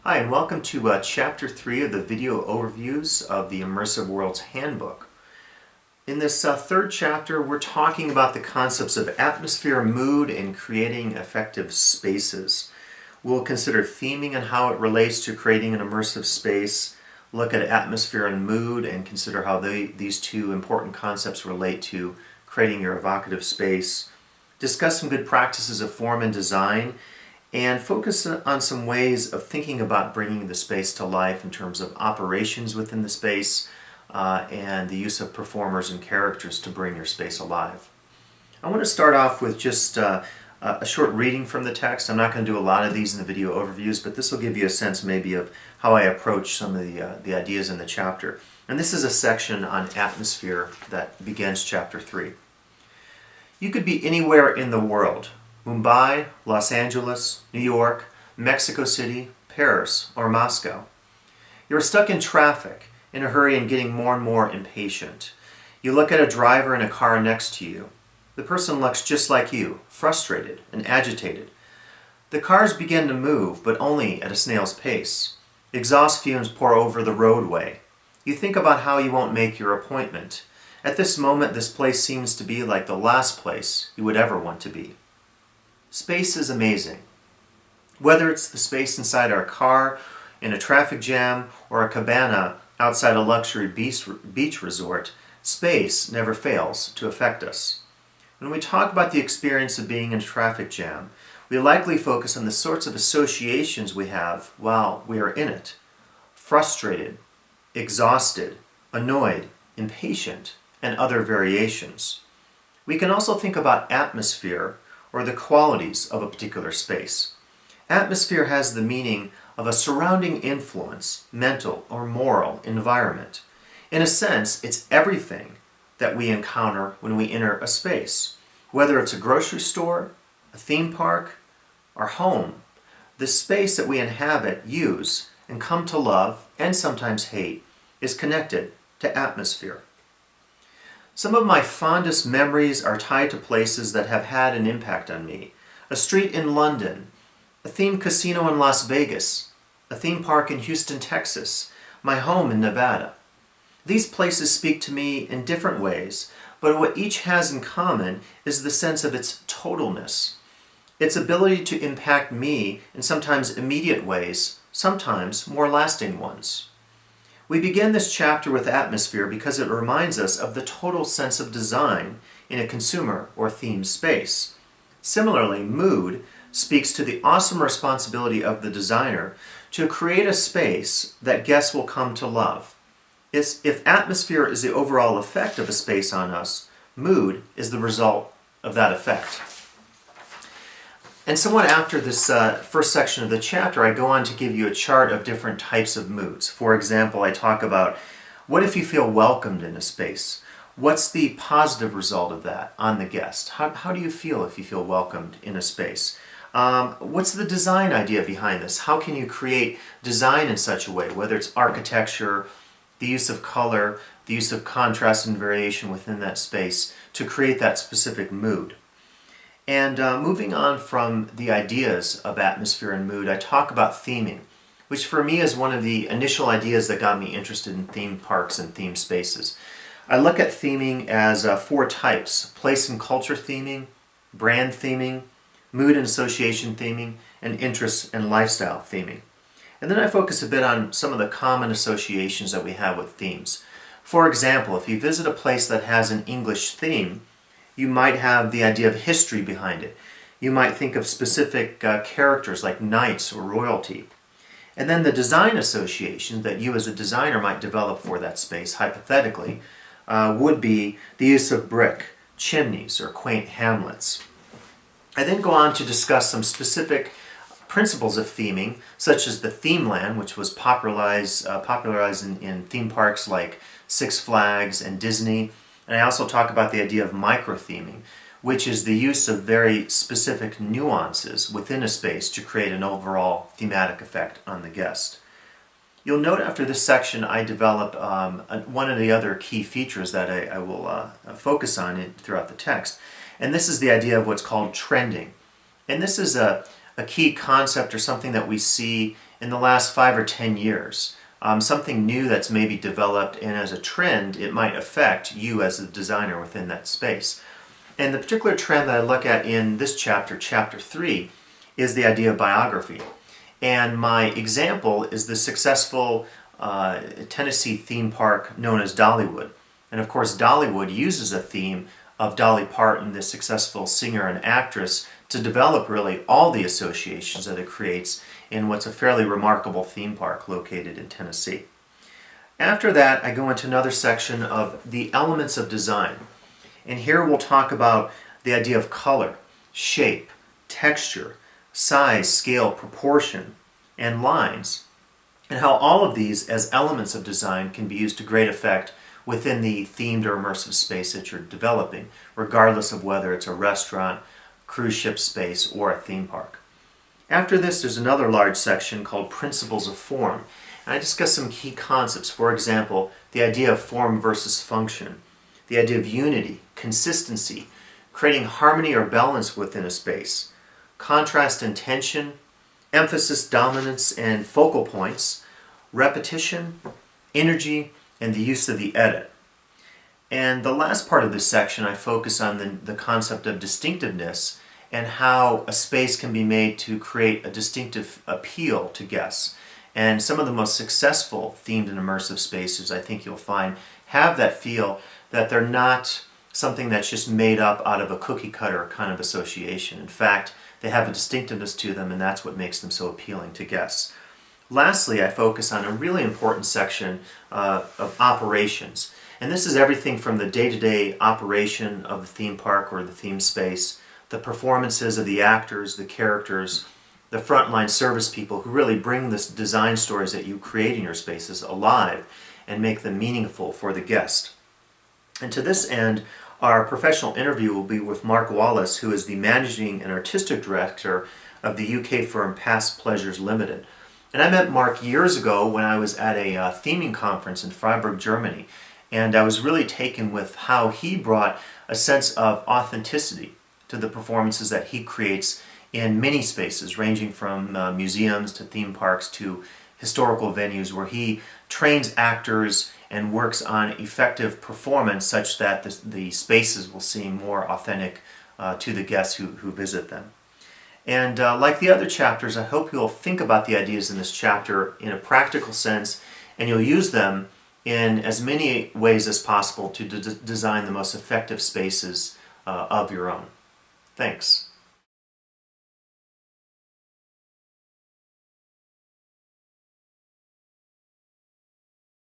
Hi, and welcome to Chapter 3 of the video overviews of the Immersive Worlds Handbook. In this third chapter, we're talking about the concepts of atmosphere, mood, and creating effective spaces. We'll consider theming and how it relates to creating an immersive space, look at atmosphere and mood, and consider how these two important concepts relate to creating your evocative space, discuss some good practices of form and design, and focus on some ways of thinking about bringing the space to life in terms of operations within the space and the use of performers and characters to bring your space alive. I want to start off with just a short reading from the text. I'm not going to do a lot of these in the video overviews, but this will give you a sense maybe of how I approach some of the ideas in the chapter. And this is a section on atmosphere that begins chapter 3. You could be anywhere in the world. Mumbai, Los Angeles, New York, Mexico City, Paris, or Moscow. You're stuck in traffic, in a hurry and getting more and more impatient. You look at a driver in a car next to you. The person looks just like you, frustrated and agitated. The cars begin to move, but only at a snail's pace. Exhaust fumes pour over the roadway. You think about how you won't make your appointment. At this moment, this place seems to be like the last place you would ever want to be. Space is amazing. Whether it's the space inside our car, in a traffic jam, or a cabana outside a luxury beach resort, space never fails to affect us. When we talk about the experience of being in a traffic jam, we likely focus on the sorts of associations we have while we are in it. Frustrated, exhausted, annoyed, impatient, and other variations. We can also think about atmosphere, or the qualities of a particular space. Atmosphere has the meaning of a surrounding influence, mental or moral environment. In a sense, it's everything that we encounter when we enter a space. Whether it's a grocery store, a theme park, our home, the space that we inhabit, use, and come to love, and sometimes hate, is connected to atmosphere. Some of my fondest memories are tied to places that have had an impact on me. A street in London, a themed casino in Las Vegas, a theme park in Houston, Texas, my home in Nevada. These places speak to me in different ways, but what each has in common is the sense of its totalness, its ability to impact me in sometimes immediate ways, sometimes more lasting ones. We begin this chapter with atmosphere because it reminds us of the total sense of design in a consumer or themed space. Similarly, mood speaks to the awesome responsibility of the designer to create a space that guests will come to love. If atmosphere is the overall effect of a space on us, mood is the result of that effect. And somewhat after this first section of the chapter, I go on to give you a chart of different types of moods. For example, I talk about what if you feel welcomed in a space? What's the positive result of that on the guest? How do you feel if you feel welcomed in a space? What's the design idea behind this? How can you create design in such a way, whether it's architecture, the use of color, the use of contrast and variation within that space to create that specific mood? And moving on from the ideas of atmosphere and mood, I talk about theming, which for me is one of the initial ideas that got me interested in theme parks and theme spaces. I look at theming as 4 types: place and culture theming, brand theming, mood and association theming, and interest and lifestyle theming. And then I focus a bit on some of the common associations that we have with themes. For example, if you visit a place that has an English theme, you might have the idea of history behind it. You might think of specific characters like knights or royalty. And then the design association that you as a designer might develop for that space, hypothetically, would be the use of brick, chimneys, or quaint hamlets. I then go on to discuss some specific principles of theming, such as the themeland, which was popularized in theme parks like Six Flags and Disney. And I also talk about the idea of micro-theming, which is the use of very specific nuances within a space to create an overall thematic effect on the guest. You'll note after this section I develop one of the other key features that I will focus on throughout the text, and this is the idea of what's called trending. And this is a key concept or something that we see in the last 5 or 10 years. Something new that's maybe developed, and as a trend, it might affect you as a designer within that space. And the particular trend that I look at in this chapter, chapter 3, is the idea of biography. And my example is the successful Tennessee theme park known as Dollywood. And of course, Dollywood uses a theme of Dolly Parton, the successful singer and actress, to develop really all the associations that it creates in what's a fairly remarkable theme park located in Tennessee. After that, I go into another section of the elements of design. And here we'll talk about the idea of color, shape, texture, size, scale, proportion, and lines, and how all of these as elements of design can be used to great effect within the themed or immersive space that you're developing, regardless of whether it's a restaurant, cruise ship space, or a theme park. After this, there's another large section called Principles of Form, and I discuss some key concepts. For example, the idea of form versus function, the idea of unity, consistency, creating harmony or balance within a space, contrast and tension, emphasis, dominance, and focal points, repetition, energy, and the use of the edit. And the last part of this section, I focus on the concept of distinctiveness and how a space can be made to create a distinctive appeal to guests. And some of the most successful themed and immersive spaces, I think you'll find, have that feel that they're not something that's just made up out of a cookie cutter kind of association. In fact, they have a distinctiveness to them, and that's what makes them so appealing to guests. Lastly, I focus on a really important section of operations. And this is everything from the day-to-day operation of the theme park or the theme space, the performances of the actors, the characters, the frontline service people who really bring the design stories that you create in your spaces alive and make them meaningful for the guest. And to this end, our professional interview will be with Mark Wallace, who is the managing and artistic director of the UK firm Past Pleasures Limited. And I met Mark years ago when I was at a theming conference in Freiburg, Germany, and I was really taken with how he brought a sense of authenticity to the performances that he creates in many spaces, ranging from museums to theme parks to historical venues, where he trains actors and works on effective performance such that the spaces will seem more authentic to the guests who visit them. And like the other chapters, I hope you'll think about the ideas in this chapter in a practical sense, and you'll use them in as many ways as possible to design the most effective spaces of your own. Thanks.